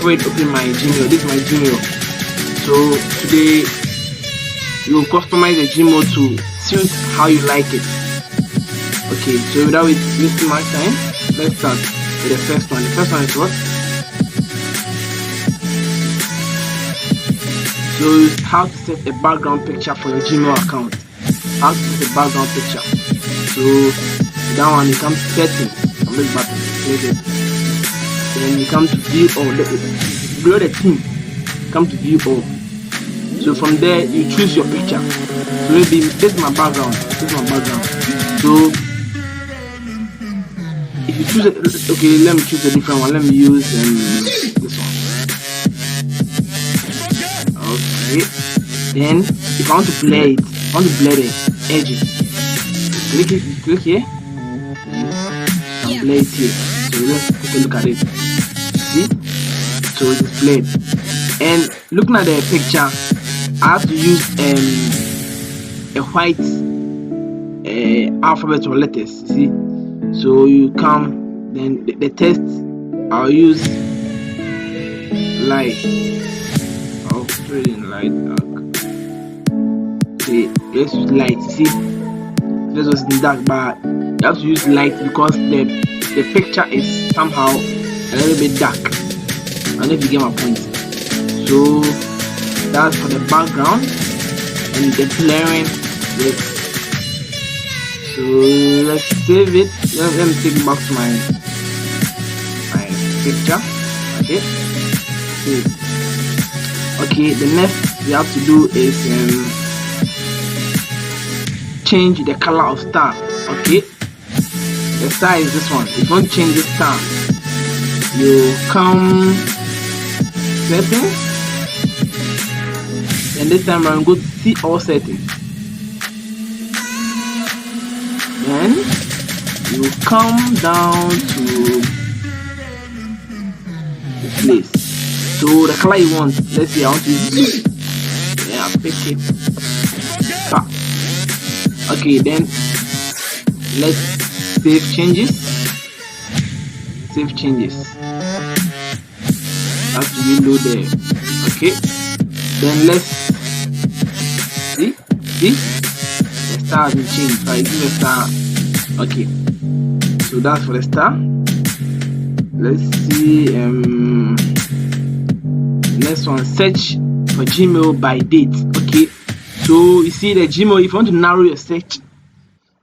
before it open my Gmail. This is my Gmail. So today you will customize the Gmail to suit how you like it. Okay, so without wasting my time, let's start with the first one. The first one is what? So how to set a background picture for your Gmail account. How to set a background picture. So that one, you come to settings on this button, click it. Then you come to view all. Below the theme, come to view all. So from there you choose your picture. So maybe this is my background. This is my background. So if you choose it, okay, let me choose a different one. Let me use this one. Okay. Then if I want to blur it, I want to blur the edges. Click here. And blur it here. So let's take a look at it. See? So it's blurred. And looking at the picture, I have to use a white alphabet or letters. See? So you come, then the text I'll use light. I'll put it in light. See, let's use light. See, this was in dark, but you have to use light because the picture is somehow a little bit dark. I don't know if you get my point. So that's for the background and the blurring. So let's save it. Let me take it back to my picture. Okay. Okay. The next we have to do is change the color of star. Okay. The star is this one. If you want to change the star, you come settings, and this time I'm going to see all settings. Then you come down to the place. So the color you want, let's say I want to use blue. Then I'll pick it. Okay, then let's save changes. Save changes. Have to reload there. Okay. Then let's see. The star has been changed. So I give a star. Okay. So that's for the star. Let's see. Next one, search for Gmail by date. Okay. So you see the Gmail, if you want to narrow your search,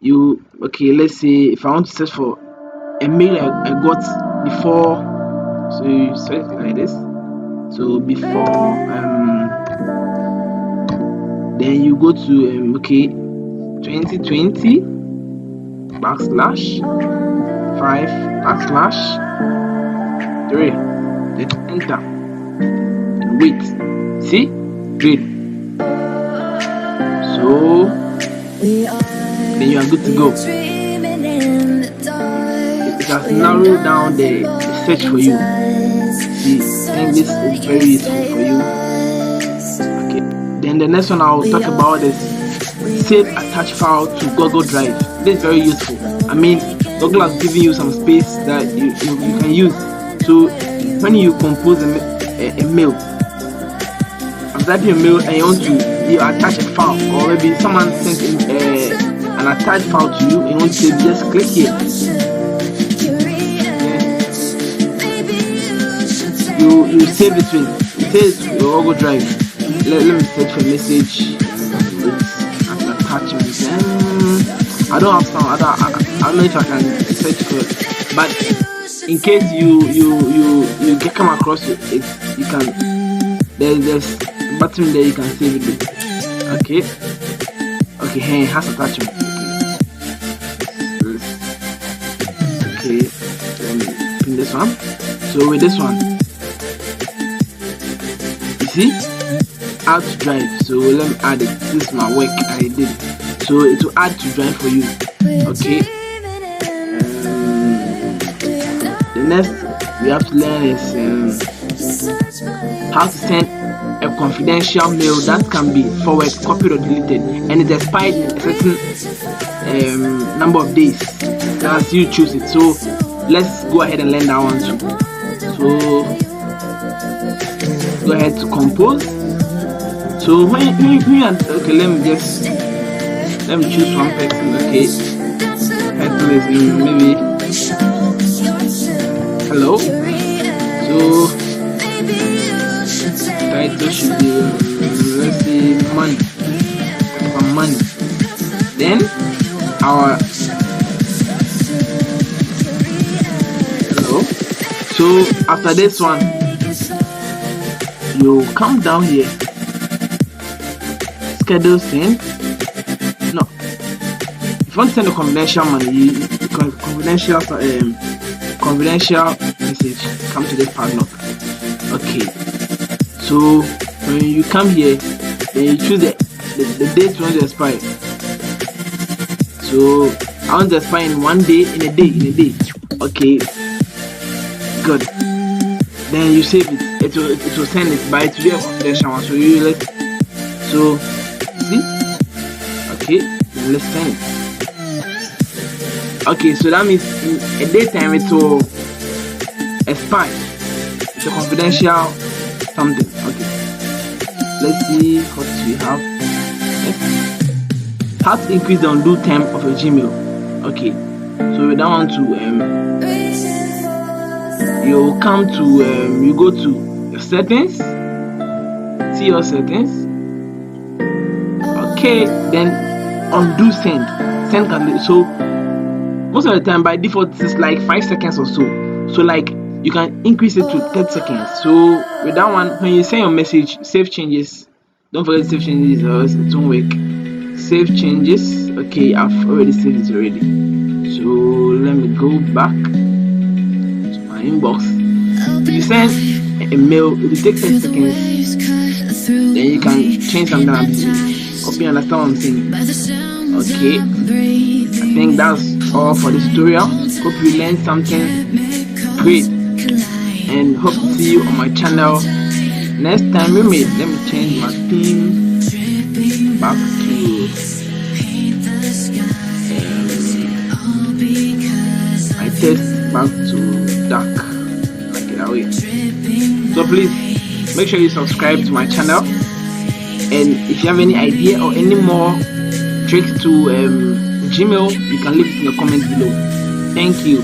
let's say if I want to search for a mail I got before, so you search it like this. So before then you go to 2020 /5 /3, then enter and wait. See, great. So then you are good to go. It has narrowed down the search for you. See, I think this is very useful for you. Okay. Then the next one I'll talk about is save attached file to Google Drive. This is very useful. I mean, Google has given you some space that you can use. So when you compose a mail, after typing a mail and you want to attach a file, or maybe someone sent an attached file to you and you want to just click here. You save it with your Google Drive. Let me search for a message with attachments. I don't have some other. I don't know if I can search for it, but in case you get come across it, you can. There's a button there you can save it with. Okay. Here it has attachment. Okay. Let me pin this one. So with this one, you see, add to drive. So let me add it. This is my work I did. So it will add to drive for you. Okay. The next we have to learn is how to send a confidential mail that can be forwarded, copied or deleted, and it expired in a certain number of days. As you choose it. So let's go ahead and learn that one too. So go ahead to compose. So when you okay, let me choose one person. Okay, person is maybe hello. So title should be let's say money. From money. Then our hello. So after this one, you come down here. Schedule send. No. If you want to send a confidential money, confidential message, come to this partner. Okay. So when you come here, then you choose the date you want to expire. So I want to expire in one day, in a day. Okay. Good. Then you save it. It will send it by today a confidential one. So so see? Okay, then let's send it. Okay, so that means in a daytime it will expire. It's a confidential something. Okay. Let's see what we have. How to increase the undo time of your Gmail. Okay. So we don't want to you come to you go to your settings. See your settings. Okay, then undo send can, so most of the time by default it's like 5 seconds or so, so like you can increase it to 30 seconds. So with that one, when you send your message, save changes, don't forget to save changes or else it won't work. Save changes. Okay, I've already saved it already, so let me go back to my inbox. If you send a mail, it will take 30 seconds, then you can change something up to hope you understand what I'm saying. Okay, I think that's all for this tutorial. Hope you learned something great, and hope to see you on my channel next time. Let me change my theme back to my text back to dark, like that way. So please make sure you subscribe to my channel. And if you have any idea or any more tricks to Gmail, you can leave it in the comments below. Thank you.